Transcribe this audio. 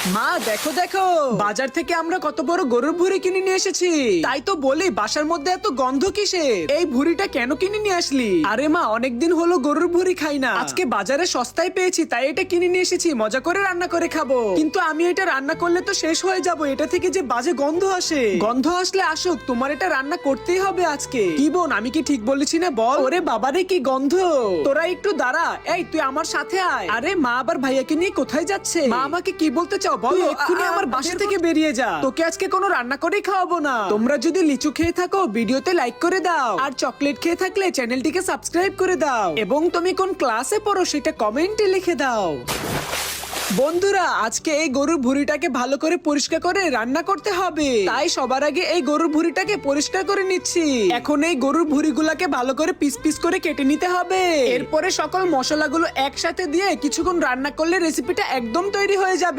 মা দেখো দেখো, বাজার থেকে আমরা কত বড় গরুর ভুঁড়ি কিনে নিয়ে এসেছি। তাই তো বলি বাসার মধ্যে এত গন্ধ কিসের? এই ভুঁড়িটা কেন কিনে নিয়ে আসলি? আরে মা, অনেকদিন হলো গরুর ভুঁড়ি খাই না, আজকে বাজারে সস্তায় পেয়েছি তাই এটা কিনে নিয়ে এসেছি, মজা করে রান্না করে খাবো। কিন্তু আমি এটা রান্না করলে তো শেষ হয়ে যাবো, এটা থেকে যে বাজে গন্ধ আসে। গন্ধ আসলে আসুক, তোমার এটা রান্না করতেই হবে আজকে। কি বোন, আমি কি ঠিক বলেছি না বল? ওরে বাবারে কি গন্ধ! তোরা একটু দাঁড়া, এই তুই আমার সাথে আয়। আরে মা আবার ভাইয়াকে নিয়ে কোথায় যাচ্ছে? মা আমাকে কি বলতে চাও বলো? এক্ষুনি আমার বাসা থেকে বেরিয়ে যা, তোকে আজকে কোনো রান্না করেই খাওয়াবো না। তোমরা যদি লিচু খেয়ে থাকো ভিডিওতে লাইক করে দাও, আর চকলেট খেয়ে থাকলে চ্যানেলটিকে সাবস্ক্রাইব করে দাও, এবং তুমি কোন ক্লাসে পড়ো সেটা কমেন্টে লিখে দাও। বন্ধুরা, আজকে এই গরুর ভুঁড়িটাকে ভালো করে পরিষ্কার করে রান্না করতে হবে, তাই সবার আগে এই গরুর ভুঁড়িটাকে পরিষ্কার করে নিচ্ছি। এখন এই গরুর ভুঁড়িগুলোকে ভালো করে পিস পিস করে কেটে নিতে হবে। এরপরে সকল মশলাগুলো একসাথে দিয়ে কিছুক্ষণ রান্না করলে রেসিপিটা একদম তৈরি হয়ে যাবে।